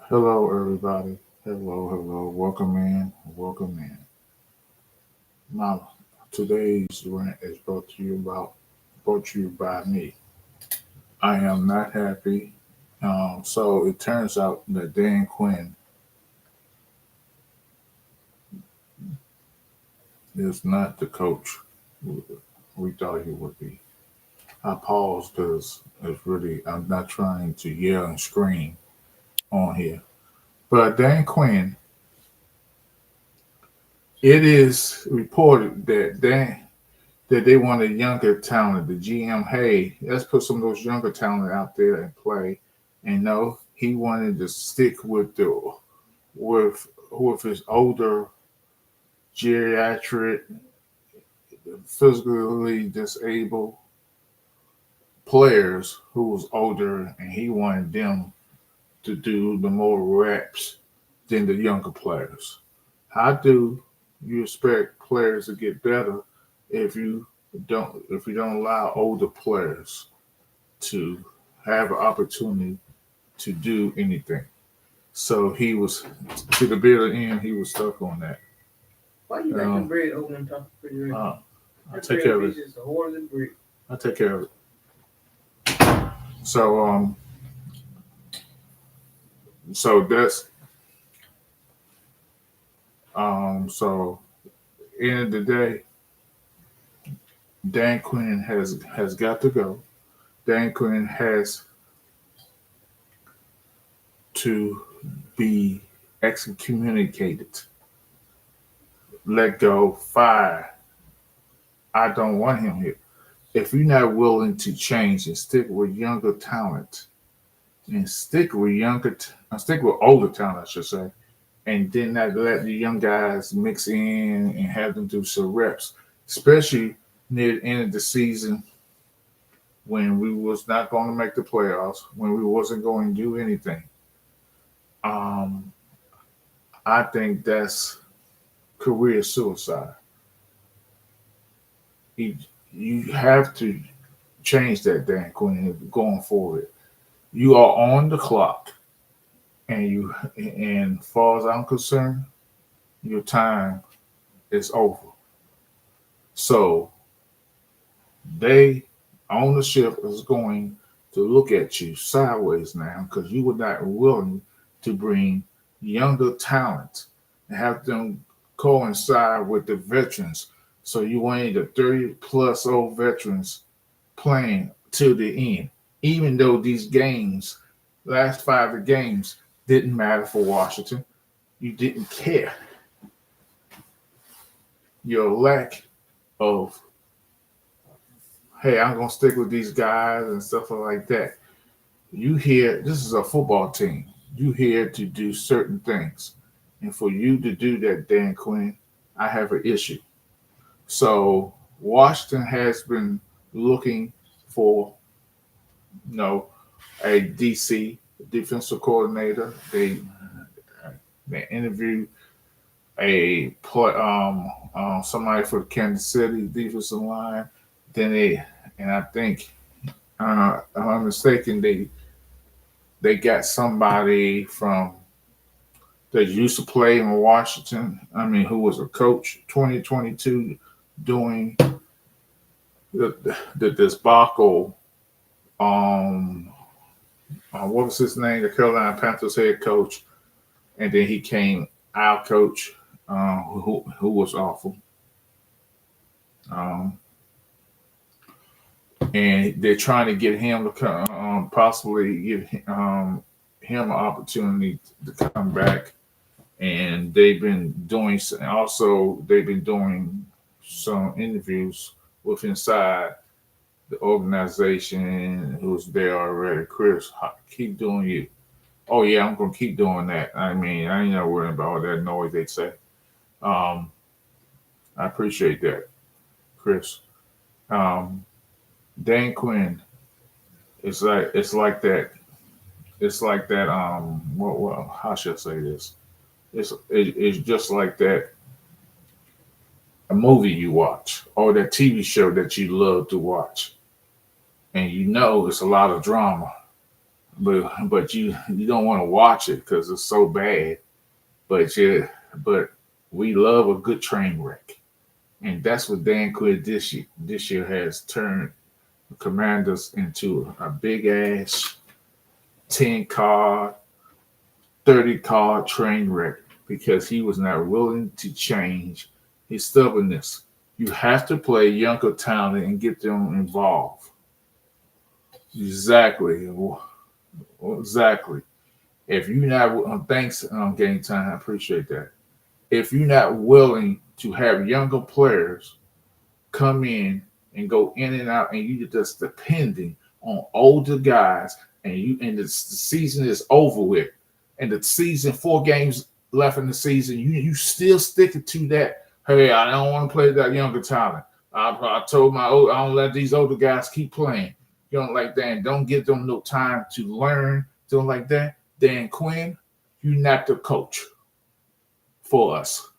Hello, everybody. Hello. Welcome in. Welcome in. Now, today's rant is brought to you by me. I am not happy. So it turns out that Dan Quinn is not the coach we thought he would be. I pause because I'm not trying to yell and scream on here. But Dan Quinn, it is reported that they wanted younger talent. The GM, hey, let's put some of those younger talent out there and play. And no, he wanted to stick with his older geriatric, physically disabled players who was older, and he wanted them to do the more reps than the younger players. How do you expect players to get better if you don't allow older players to have an opportunity to do anything? So he was to the bitter end. He was stuck on that. Why you got them bread over on top of the refrigerator? I'll That take bread care of is it. just a horse and bread. I'll take care of it. So so that's so end of the day, Dan Quinn has got to go. Dan Quinn has to be excommunicated, let go, fired. I don't want him here. If you're not willing to change and stick with younger talent and stick with older talent, I should say, and then not let the young guys mix in and have them do some reps, especially near the end of the season when we was not going to make the playoffs, when we wasn't going to do anything. Um, I think that's career suicide. You, you have to change that, Dan Quinn, going forward. You are on the clock, and as far as I'm concerned, your time is over. So they ownership is going to look at you sideways now because you were not willing to bring younger talent and have them coincide with the veterans. So you wanted the 30 plus old veterans playing to the end, even though these games, last five of the games, didn't matter for Washington. You didn't care. Your lack of, hey, I'm gonna stick with these guys and stuff like that. You here, this is a football team. You here to do certain things. And for you to do that, Dan Quinn, I have an issue. So Washington has been looking for, you know, a DC defensive coordinator. They interviewed somebody for Kansas City defensive line. Then and I think, if I'm mistaken, they got somebody from that used to play in Washington. I mean, who was a coach 2022 doing the debacle. Um, what was his name? The Carolina Panthers head coach, and then he came our coach, who was awful. Um, and they're trying to get him to come, possibly give him an opportunity to come back. And they've been doing some interviews with inside the organization who's there already. Chris, keep doing you. Oh yeah, I'm gonna keep doing that. I mean, I ain't not worrying about all that noise they say. Um, I appreciate that, Chris. Um, Dan Quinn, it's like that. It's like that. How should I say this? It's just like that a movie you watch or that TV show that you love to watch, and you know it's a lot of drama. but you don't want to watch it because it's so bad. But yeah, but we love a good train wreck, and that's what Dan Quinn this year has turned the Commanders into a big ass 10 car, 30 car train wreck because he was not willing to change his stubbornness. You have to play younger talent and get them involved. Exactly. Exactly. If you're not, thanks, Game Time, I appreciate that. If you're not willing to have younger players come in and go in and out, and you just depending on older guys, and the season is over with, and the season 4 games left in the season, you still sticking to that. Hey, I don't want to play that younger talent. I told I don't let these older guys keep playing. You don't like that, and don't give them no time to learn. Don't like that. Dan Quinn, you're not the coach for us.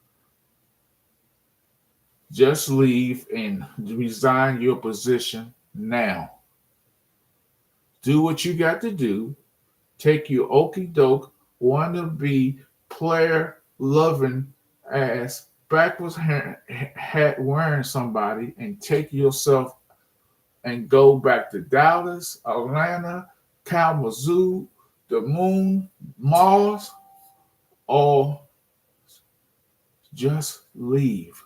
Just leave and resign your position now. Do what you got to do. Take your okey doke, wannabe player loving ass backwards hat wearing somebody and take yourself and go back to Dallas, Atlanta, Kalamazoo, the moon, Mars, or just leave.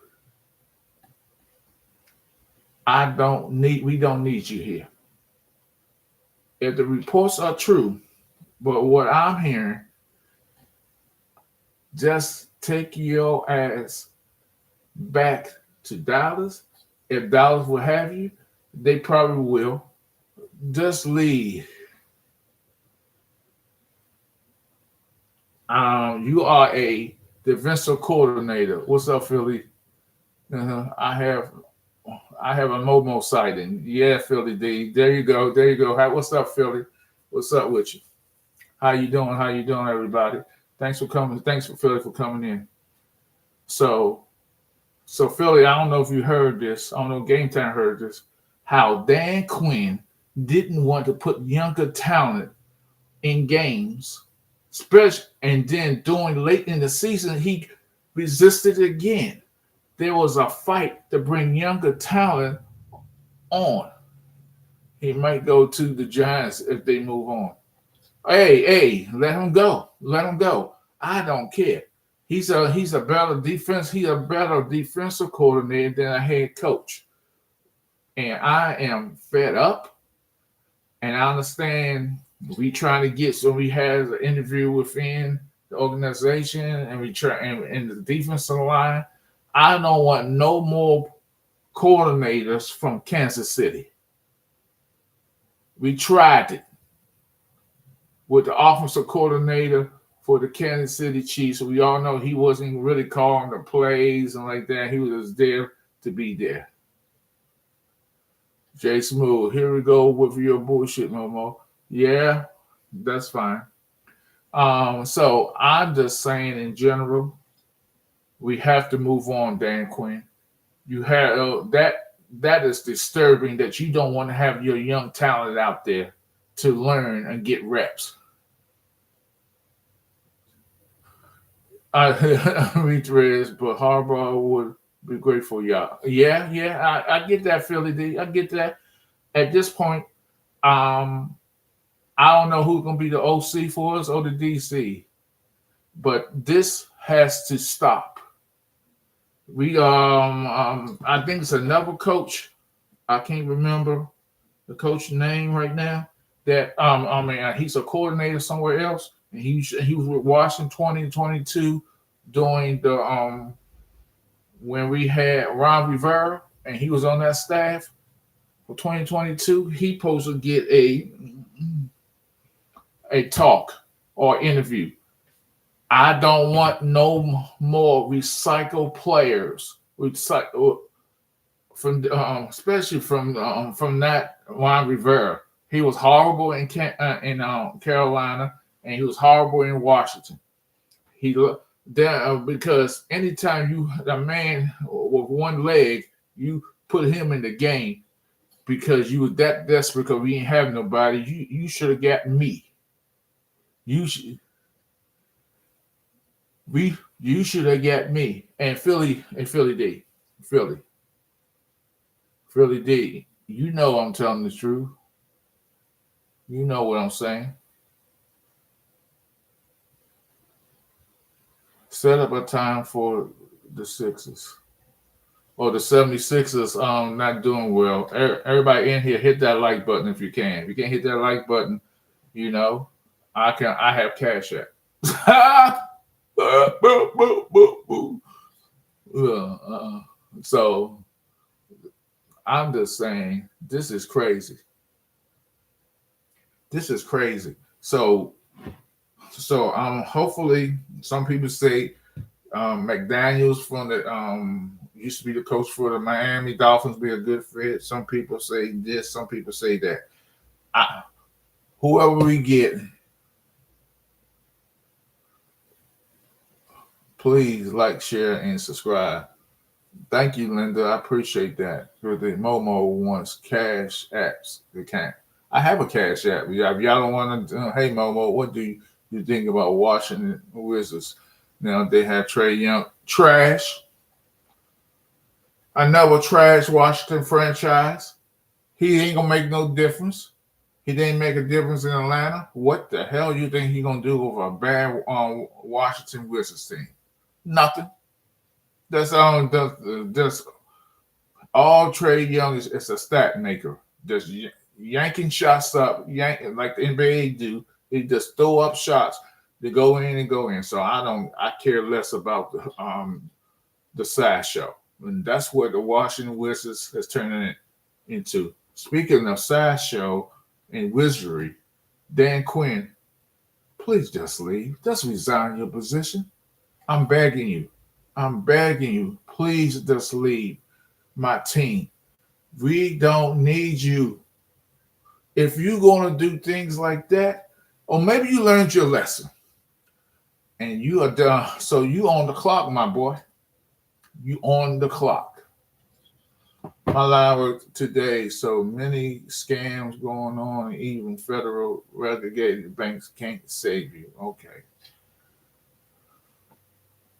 We don't need you here. If the reports are true, but what I'm hearing, just take your ass back to Dallas. If Dallas will have you, they probably will. Just leave. You are a defensive coordinator. What's up, Philly? I have a Momo sighting. Yeah, Philly D. There you go. There you go. What's up, Philly? What's up with you? How you doing? How you doing, everybody? Thanks for coming. Thanks for Philly for coming in. So Philly, I don't know if you heard this. I don't know if Game Time heard this. How Dan Quinn didn't want to put younger talent in games, especially, and then during late in the season, he resisted again. There was a fight to bring younger talent on. He might go to the Giants if they move on. Hey, let him go. Let him go. I don't care. He's a better defensive coordinator than a head coach. And I am fed up. And I understand we had an interview within the organization and we try and the defensive line. I don't want no more coordinators from Kansas City. We tried it with the offensive coordinator for the Kansas City Chiefs. We all know he wasn't really calling the plays and like that. He was there to be there. Jay Smooth, here we go with your bullshit, Momo. Yeah, that's fine. So I'm just saying in general, we have to move on, Dan Quinn. You have that is disturbing that you don't want to have your young talent out there to learn and get reps. I retreads, but Harbaugh would be great for y'all. Yeah, I get that, Philly D. I get that. At this point, I don't know who's gonna be the OC for us or the DC, but this has to stop. We I think it's another coach. I can't remember the coach name right now. That he's a coordinator somewhere else, and he was with Washington 2022 during the when we had Ron Rivera, and he was on that staff for 2022. He supposed to get a talk or interview. I don't want no more recycled players. From especially from that Ron Rivera. He was horrible in Carolina, and he was horrible in Washington. He there because anytime you a man with one leg, you put him in the game because you was that desperate because we didn't have nobody. You should have got me. You should you should have got me and Philly D. Philly. Philly D. You know I'm telling the truth. You know what I'm saying. Set up a time for the Sixers. Or the 76ers not doing well. Everybody in here, hit that like button if you can. If you can't hit that like button, you know, I have cash app. So I'm just saying this is crazy. This is crazy. So hopefully some people say McDaniels from the used to be the coach for the Miami Dolphins be a good fit. Some people say this, some people say that. I, whoever we get, please like, share, and subscribe. Thank you, Linda. I appreciate that. For the Momo wants cash apps. They can't. I have a cash app. If y'all don't want to, hey Momo, what do you think about Washington Wizards? Now they have Trey Young. Trash. Another trash Washington franchise. He ain't gonna make no difference. He didn't make a difference in Atlanta. What the hell you think he gonna do with a bad Washington Wizards team? Nothing. That's all Trey Young is a stat maker. Just yanking shots up, like the NBA do. He just throw up shots to go in and go in. So I care less about the size show. And that's what the Washington Wizards has turned it into. Speaking of size show and wizardry, Dan Quinn, please just leave. Just resign your position. I'm begging you. I'm begging you. Please just leave my team. We don't need you. If you're going to do things like that, or maybe you learned your lesson and you are done. So you on the clock, my boy. You on the clock. My live today, so many scams going on, even federal regulated banks can't save you. Okay.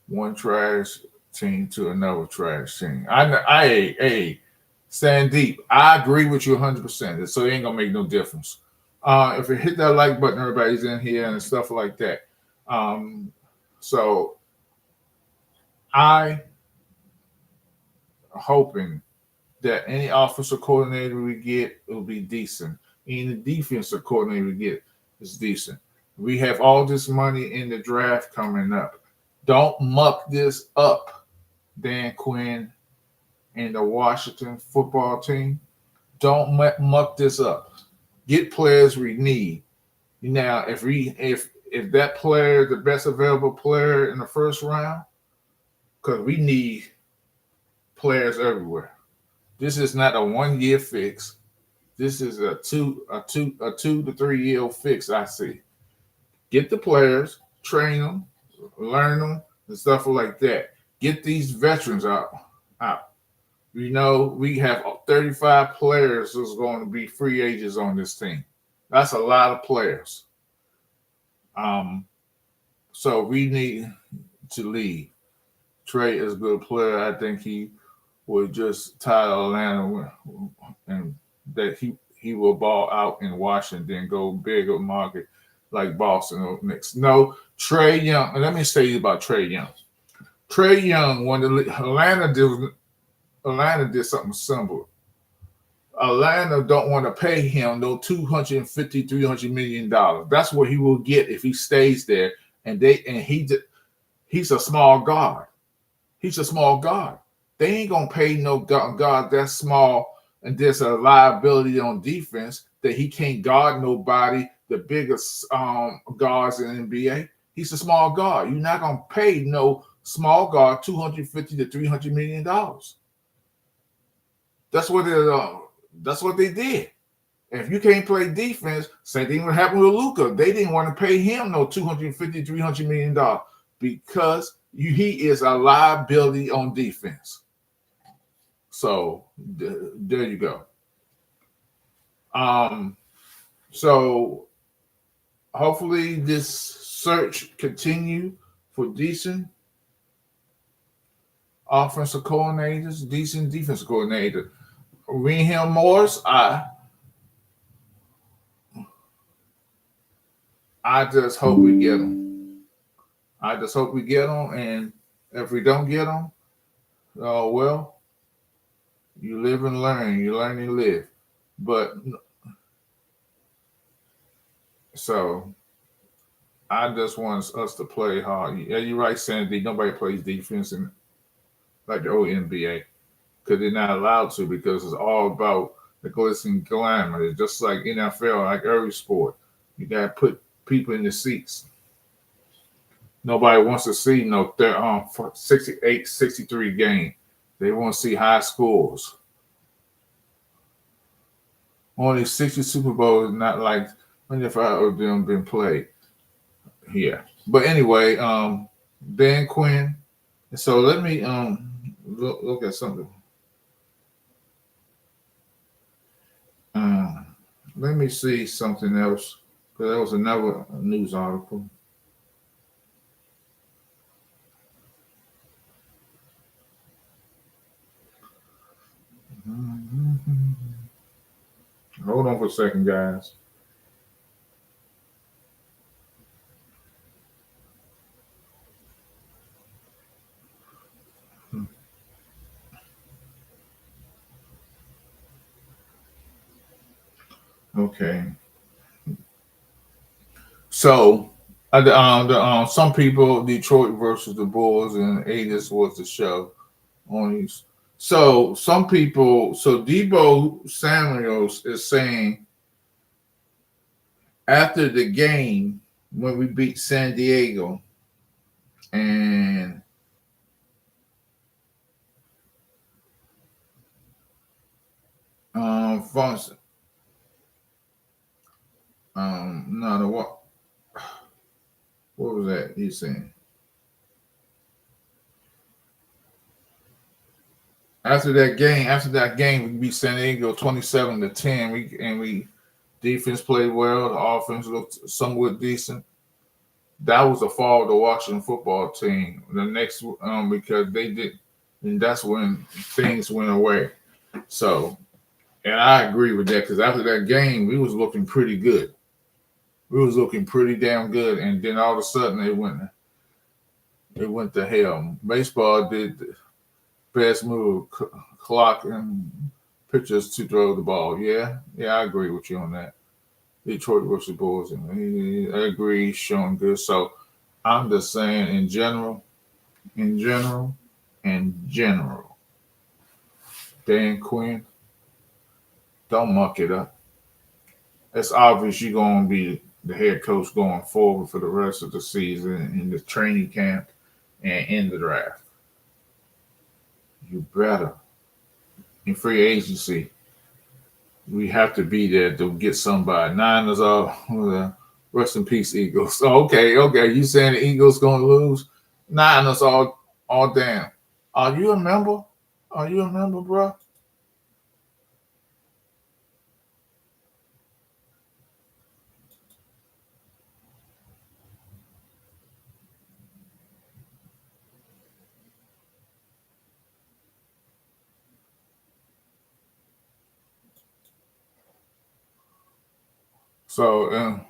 One trash team to another trash team. Sandeep, I agree with you 100%. So it ain't gonna make no difference. If you hit that like button, everybody's in here and stuff like that. So I hoping that any offensive coordinator we get will be decent. Any defensive coordinator we get is decent. We have all this money in the draft coming up. Don't muck this up, Dan Quinn and the Washington football team. Don't muck this up. Get players we need. Now, if that player, the best available player in the first round, because we need players everywhere. This is not a 1 year fix. This is a 2 to 3 year fix. I see. Get the players, train them, learn them, and stuff like that. Get these veterans out. You know, we have 35 players who's going to be free agents on this team. That's a lot of players. So we need to leave. Trey is a good player. I think he will just tie Atlanta and that he will ball out in Washington, go bigger market like Boston or Knicks. No, Trey Young. Let me say about Trey Young. Trey Young, when Atlanta did something similar. Atlanta don't want to pay him no $250, $300 million. That's what he will get if he stays there. And he's a small guard. He's a small guard. They ain't gonna pay no guard that small and there's a liability on defense that he can't guard nobody. The biggest guards in the NBA. He's a small guard. You're not gonna pay no small guard $250 to $300 million. That's what they did. If you can't play defense, same thing would happen with Luka. They didn't want to pay him no $250, $300 million because he is a liability on defense. So there you go. So hopefully this search continue for decent offensive coordinators, decent defensive coordinator. Raheem Morris, I just hope we get him. I just hope we get him, and if we don't get him, well, you live and learn. You learn and live. But so I just want us to play hard. Yeah, you're right, Sandy. Nobody plays defense in like the old NBA because they're not allowed to because it's all about the glitz and glamour. It's just like NFL, like every sport. You got to put people in the seats. Nobody wants to see 68, 63 game. They want to see high scores. Only 60 Super Bowls, not like 25 of them been played here. But anyway, Dan Quinn. So let me look at something. Um, Let me see something else. Because there was another news article. Hold on for a second, guys. Okay. So, some people, Detroit versus the Bulls, and Adis was the show on these. So, some people, so Debo Samuels is saying after the game when we beat San Diego and Fonson, no, the what was that he's saying? After that game, we beat San Diego 27-10. We defense played well. The offense looked somewhat decent. That was the fall of the Washington football team. The next, because they did, and that's when things went away. So, and I agree with that because after that game, we was looking pretty good. We was looking pretty damn good, and then all of a sudden it went to hell. Baseball did the best move, clock and pitchers to throw the ball. Yeah, I agree with you on that. Detroit versus Bulls, and I agree, showing good. So I'm just saying, in general, in general, Dan Quinn, don't muck it up. It's obvious you're going to be the head coach going forward for the rest of the season in the training camp and in the draft. You better. In free agency, we have to be there to get somebody. Niners are rest in peace, Eagles. So, okay. You saying the Eagles going to lose? Niners all down. Are you a member? Are you a member, bro? So,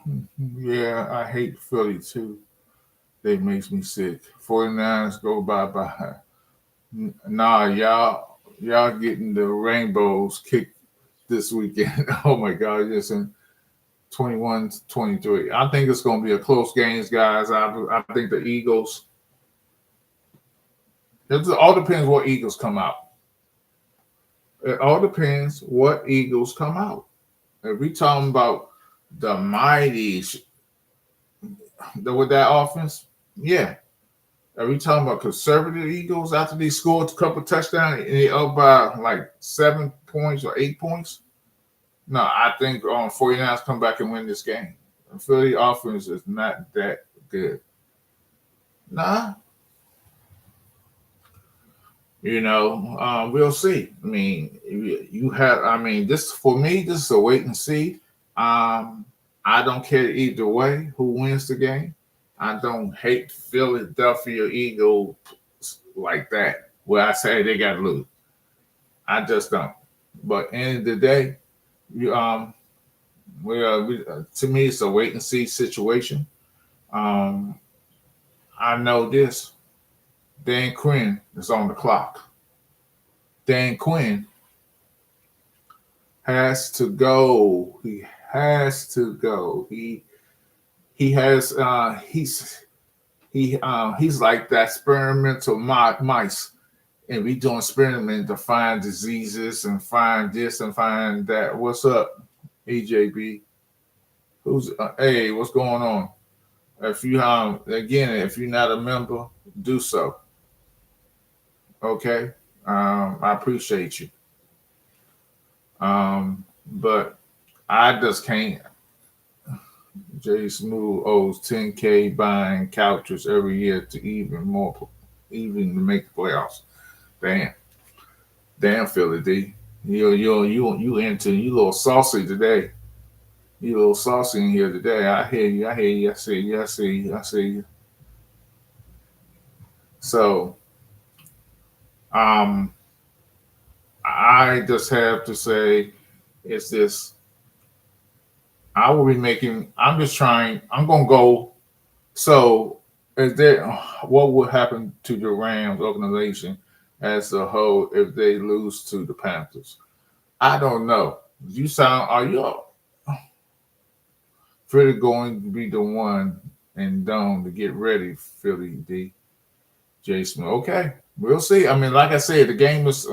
yeah, I hate Philly too. They makes me sick. 49ers go bye. Nah, y'all getting the rainbows kicked this weekend. Oh my God, yes, in 21-23. I think it's going to be a close games, guys. I think the Eagles. It all depends what Eagles come out. It all depends what Eagles come out. If we talking about the mighty with that offense, yeah. Are we talking about conservative Eagles after they scored a couple touchdowns and they up by like 7 points or 8 points? No, I think 49ers come back and win this game. The Philly offense is not that good. Nah, we'll see. I mean, this for me, this is a wait and see. Um, I don't care either way who wins the game. I don't hate Philadelphia Eagles like that, where I say they got to lose. I just don't. But end of the day, you to me it's a wait and see situation. Um, I know this. Dan Quinn is on the clock. Dan Quinn has to go. He has to go. He has he's like that experimental mice, and we doing experiment to find diseases and find this and find that. What's up, EJB? Who's hey? What's going on? If you again, if you're not a member, do so. Okay, I appreciate you. But I just can't. Jay Smooth owes 10K buying couches every year to even to make the playoffs. Damn, damn, Philly D. You into you a little saucy today. You a little saucy in here today. I hear you. I hear you. I see you. I see you. I see you. So, um, I just have to say, it's this. I will be making. I'm just trying. I'm gonna go. So, is there what would happen to the Rams organization as a whole if they lose to the Panthers? I don't know. You sound. Are you Philly going to be the one and done to get ready? Philly D. J Smith. Okay, we'll see. I mean, like I said, the game is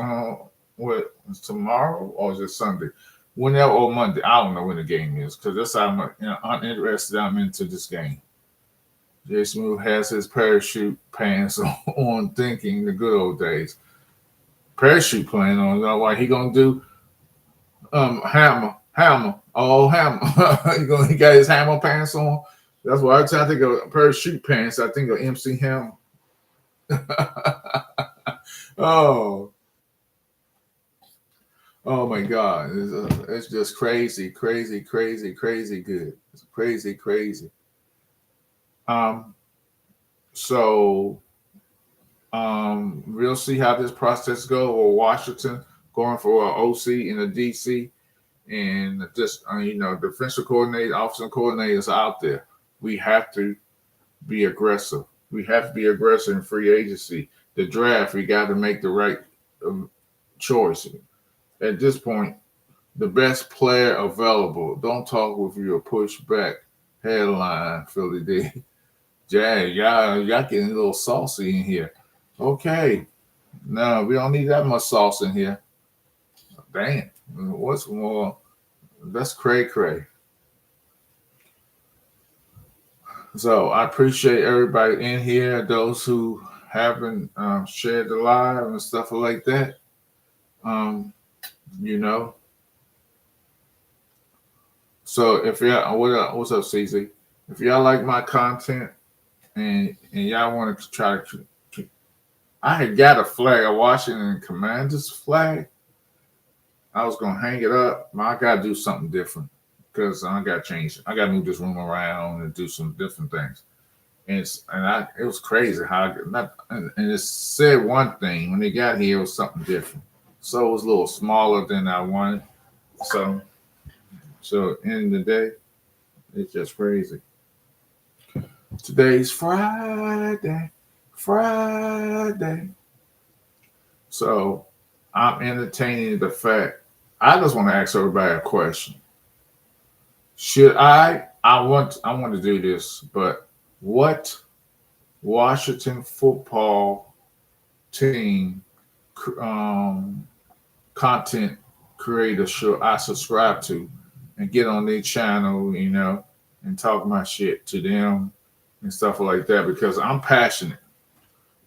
what is tomorrow or is it Sunday? Whenever or Monday, I don't know when the game is because that's how uninterested I'm into this game. Jay Smooth has his parachute pants on, thinking the good old days. Parachute playing on. You know what he gonna do? Hammer. He got his hammer pants on. That's why I think of parachute pants. I think of MC Hammer. oh, oh my God! It's just crazy, crazy, crazy, crazy good. It's crazy, crazy. Um, so we'll see how this process go. Or Washington going for an OC in the DC, and just defensive coordinator, offensive coordinators out there. We have to be aggressive. We have to be aggressive in free agency. The draft, we got to make the right choice. At this point, the best player available. Don't talk with your pushback headline, Philly D. Jay, y'all getting a little saucy in here. Okay. No, we don't need that much sauce in here. Damn. What's more? That's cray. So I appreciate everybody in here, those who haven't shared the live and stuff like that. Um, you know. So if y'all, what's up, CZ? If y'all like my content and y'all want to try to, I had got a flag, a Washington Commanders flag. I was gonna hang it up, but I gotta do something different because I got to change it. I gotta move this room around and do some different things. It was crazy how and it said one thing when they got here it was something different. So it was a little smaller than I wanted. So end of the day, it's just crazy. Today's Friday. So I'm entertaining the fact. I just want to ask everybody a question. Should I want to do this, but what Washington football team content creator should I subscribe to and get on their channel, and talk my shit to them and stuff like that because I'm passionate,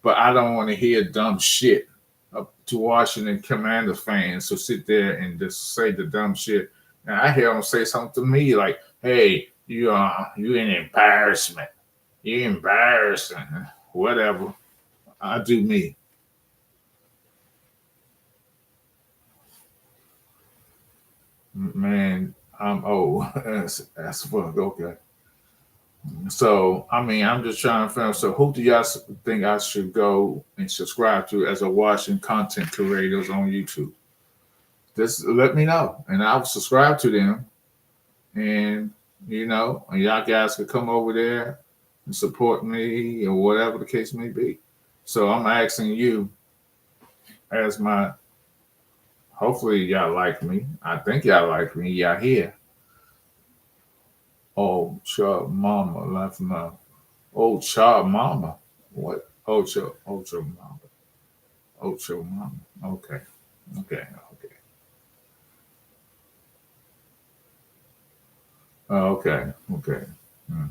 but I don't want to hear dumb shit up to Washington Commanders fans who sit there and just say the dumb shit. And I hear them say something to me like, "Hey, you an embarrassment. You're embarrassing. Whatever. I do me." Man, I'm old as fuck. Okay. So I mean, I'm just trying to find. So who do y'all think I should go and subscribe to as a watching content creators on YouTube? Just let me know, and I'll subscribe to them. And and y'all guys could come over there and support me or whatever the case may be. So I'm asking you as my. Hopefully y'all like me. I think y'all like me. Y'all here. Oh, child mama left my. Oh, child mama. What? Ocho mama. Ocho mama. Okay. Okay. Okay. Okay. Okay. Hmm.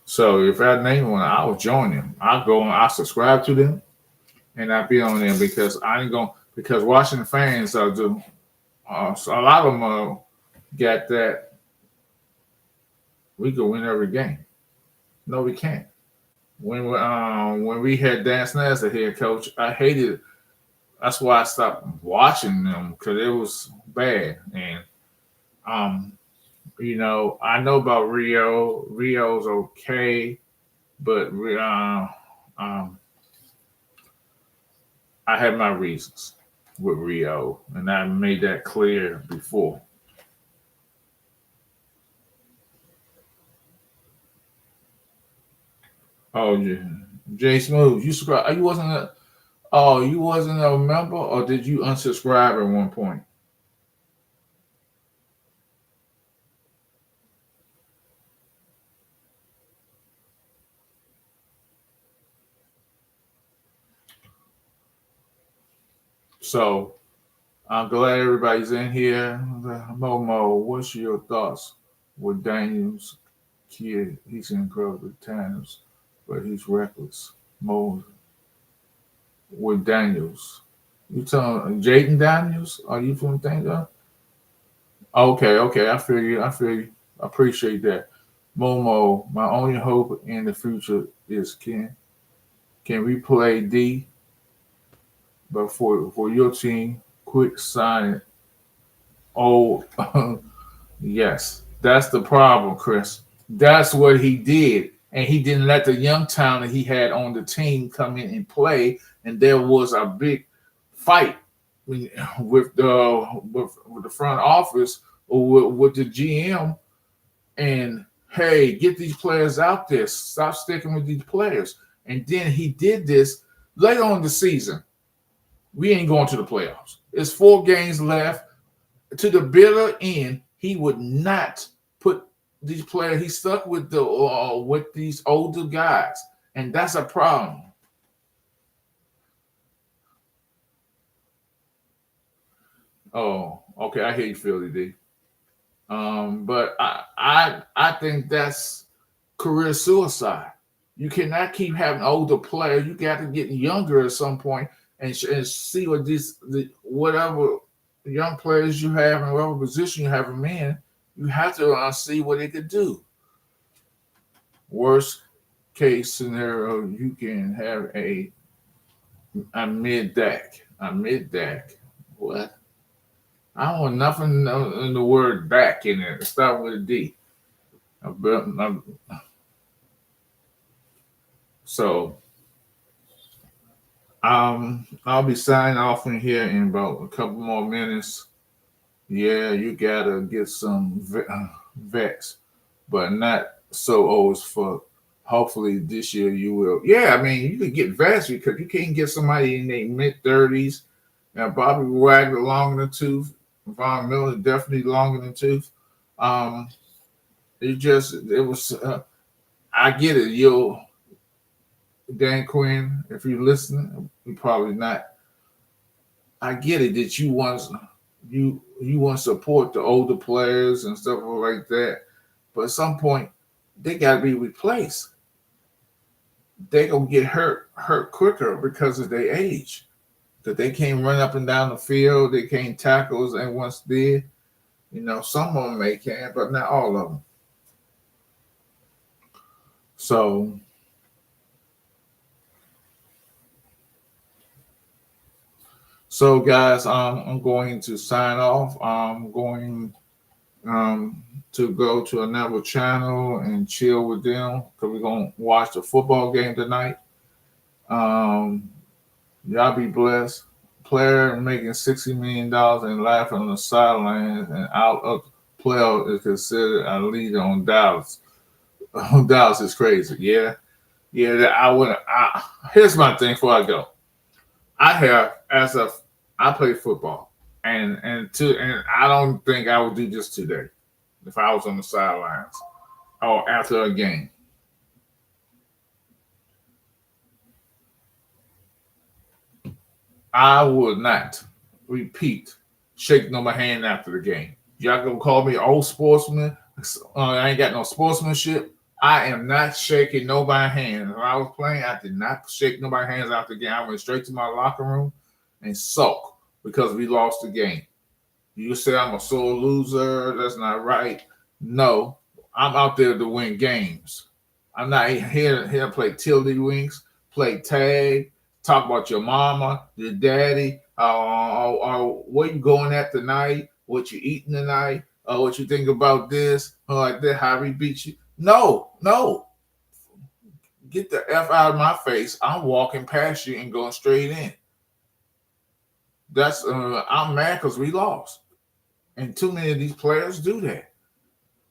So if I name one, I'll join them. I'll go and I'll subscribe to them and I'll be on there because I ain't going because Washington fans are do so a lot of them got that we can win every game. No, we can't. When we had Dan Snyder as the head coach, I hated it. That's why I stopped watching them because it was bad. And um, I know about Rio. Rio's okay, but I had my reasons with Rio, and I made that clear before. Oh, yeah. Jay Smooth, you subscribe? You wasn't a oh, you wasn't a member, or did you unsubscribe at one point? So I'm glad everybody's in here. Momo, what's your thoughts with Daniel's kid? He's incredible talents, but he's reckless. Mo with Daniels. You telling Jaden Daniels? Are you from Daniel? Okay, okay. I feel you. I feel you. I appreciate that. Momo, my only hope in the future is can we play D, but for your team, quick sign. Oh, yes, that's the problem, Chris. That's what he did. And he didn't let the young talent he had on the team come in and play. And there was a big fight with the front office or with the GM. And hey, get these players out there. Stop sticking with these players. And then he did this later on in the season. We ain't going to the playoffs. It's 4 games left to the bitter end, he would not put these players. He stuck with these older guys, and that's a problem. Oh, okay, I hate Philly D. But I think that's career suicide. You cannot keep having older players. You got to get younger at some point and see what whatever young players you have and whatever position you have them in. You have to see what they could do. Worst case scenario, you can have a mid deck. A mid deck. What? I don't want nothing in the word back in there. Start with a D. So I'll be signing off in here in about a couple more minutes. Yeah, you gotta get some vets, but not so old as fuck. Hopefully this year you will. Yeah, I mean you could get vets because you can't get somebody in their mid 30s. Now Bobby Wagner long in the tooth. Von Miller definitely long in the tooth. Um, it was. I get it. You'll Dan Quinn, if you're listening, you probably not. I get it that you want to support the older players and stuff like that, but at some point they got to be replaced. They gonna get hurt quicker because of their age. That they can't run up and down the field, they can't tackle as they once did. Some of them may can, but not all of them. So, so guys, I'm going to sign off. I'm going. to go to another channel and chill with them because we're gonna watch the football game tonight. Um, y'all be blessed. Player making $60 million and laughing on the sidelines and out of the playoff is considered a leader on Dallas. On Dallas is crazy. Yeah, yeah. I would. Here's my thing before I go. I have as a I play football and I don't think I would do this today if I was on the sidelines or after a game. I would not repeat shaking on my hand after the game. Y'all gonna call me old sportsman? I ain't got no sportsmanship. I am not shaking nobody's hand. When I was playing, I did not shake nobody's hands after the game. I went straight to my locker room and sulk because we lost the game. You say I'm a sore loser. That's not right. No, I'm out there to win games. I'm not here to play tildy wings, play tag, talk about your mama, your daddy, where you going at tonight, what you eating tonight, what you think about this, or like that, how we beat you. No, no. Get the F out of my face. I'm walking past you and going straight in. I'm mad because we lost. And too many of these players do that.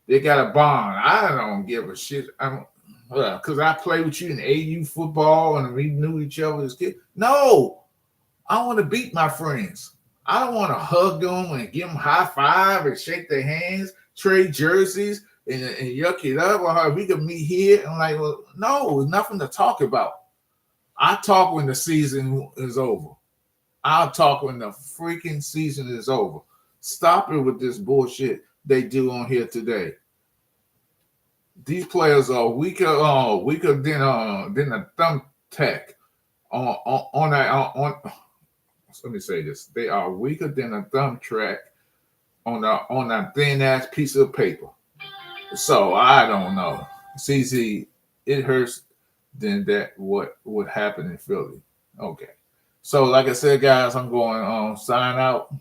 They got a bond. I don't give a shit. Because I played with you in AU football and we knew each other as kids. No, I want to beat my friends. I don't want to hug them and give them high five and shake their hands, trade jerseys, and yuck it up. Or we can meet here. I'm like, well, no, nothing to talk about. I talk when the season is over. I'll talk when the freaking season is over. Stop it with this bullshit they do on here today. These players are weaker than a thumbtack on that on. Let me say this: they are weaker than a thumb track on a thin ass piece of paper. So I don't know. CZ, it hurts than that. What would happen in Philly? Okay. So like I said, guys, I'm going sign out.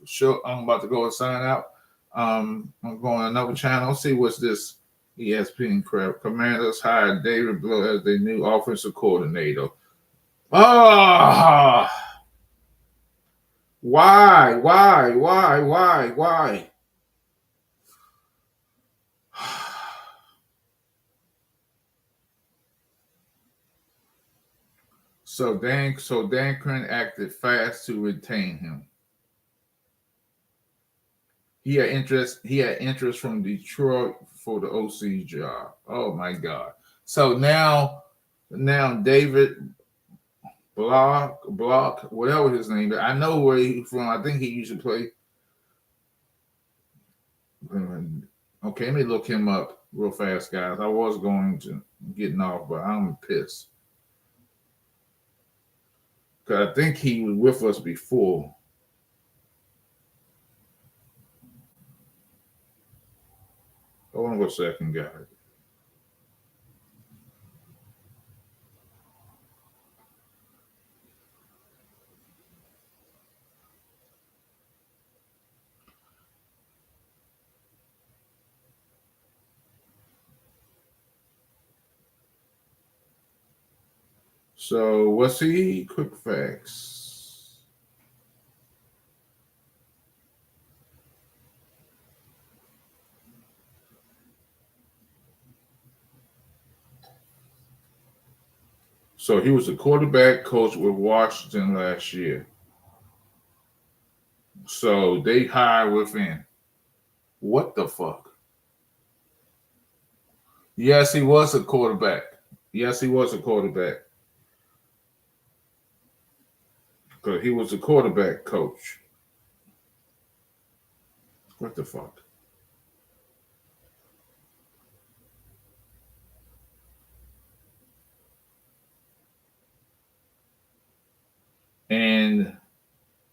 Sure, I'm about to go and sign out. I'm going another channel. See what's this ESPN crap. Commanders hired David Blow as their new offensive coordinator. Ah, why? So Dan Quinn acted fast to retain him. He had interest from Detroit for the OC job. Oh my God. So now David Block, whatever his name is. I know where he's from. I think he used to play. Okay, let me look him up real fast, guys. I was going to getting off, but I'm pissed. Because I think he was with us before. Hold on a second, guys. So what's he? Quick facts. So he was a quarterback coach with Washington last year. So they hired within. What the fuck? Yes, he was a quarterback. Yes, he was a quarterback. Because he was a quarterback coach. What the fuck? And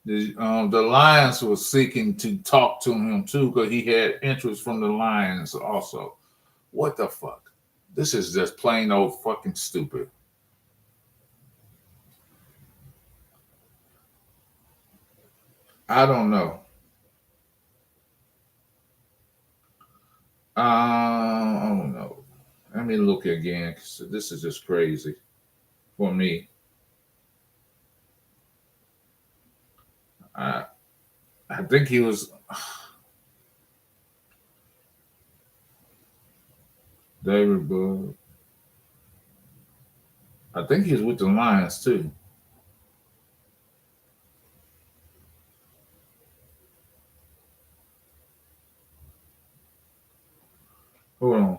the Lions was seeking to talk to him too because he had interest from the Lions also. What the fuck? This is just plain old fucking stupid. I don't know. I don't know. Let me look again. 'Cause this is just crazy for me. I I think he was David Bug. I think he was with the Lions too. Hold on.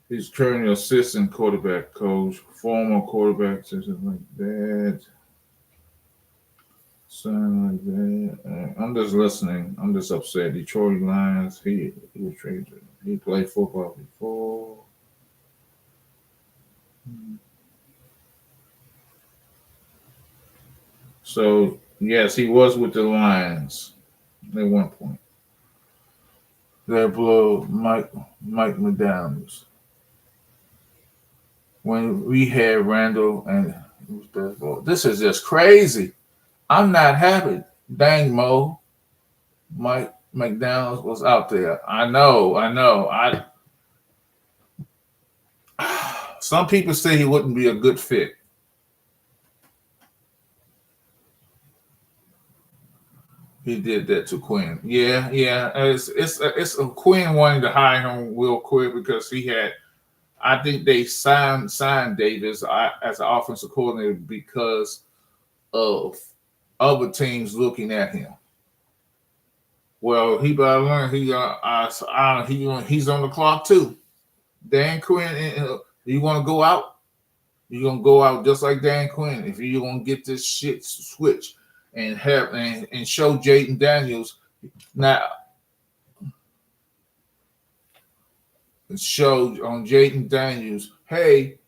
He's currently assistant quarterback coach, former quarterback, something like that. Something like that. I'm just listening. I'm just upset. Detroit Lions. He was traded. He played football before. So yes, he was with the Lions at one point. That blow Mike McDaniels. When we had Randall and this is just crazy. I'm not happy. Dang Mo, Mike McDaniels was out there. I know. Some people say he wouldn't be a good fit. He did that to Quinn. Yeah. It's a Quinn wanting to hire him real quick because he had. I think they signed Davis as an offensive coordinator because of other teams looking at him. Well, he better learn. He's on the clock too. Dan Quinn, you want to go out? You're gonna go out just like Dan Quinn. If you're gonna get this shit switched and show Jaden Daniels now, show on Jaden Daniels, hey,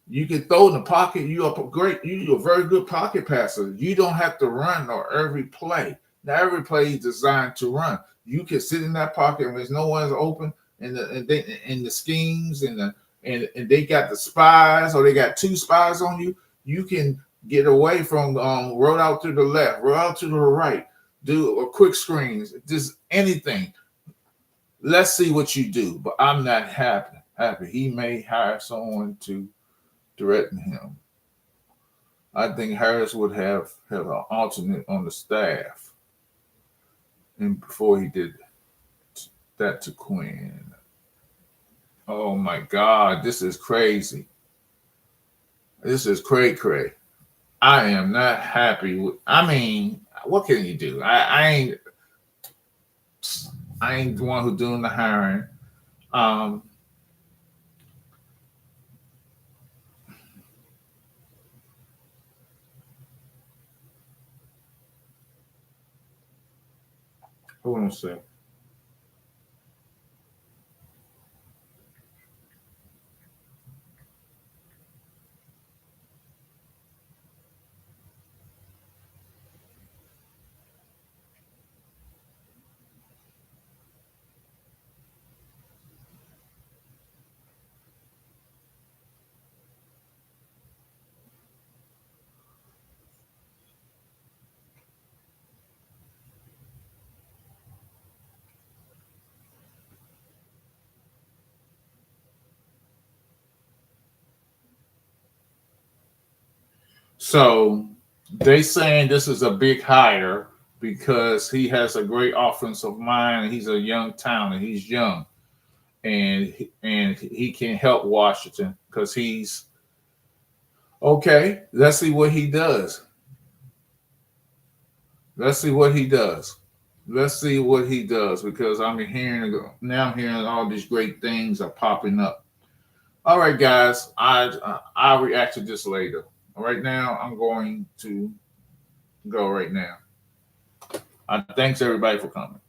you can throw in the pocket. You're a very good pocket passer. You don't have to run or every play. Now every play is designed to run. You can sit in that pocket and there's no one's open, and the schemes and they got the spies or they got two spies on you. You can get away from roll out to the left, roll out to the right, do a quick screens, just anything. Let's see what you do. But I'm not happy. He may hire someone to threaten him. I think Harris would have an alternate on the staff, and before he did that to Quinn. Oh my God, this is crazy. This is cray. I am not happy with. I mean, what can you do? I ain't the one who doing the hiring. Um, Hold on a sec. So they saying this is a big hire because he has a great offensive mind and he's a young talent. He's young and he can help Washington because he's okay. Let's see what he does. Let's see what he does. Let's see what he does because I'm hearing all these great things are popping up. All right, guys, I'll react to this later. Right now, I'm going to go right now. Thanks everybody for coming.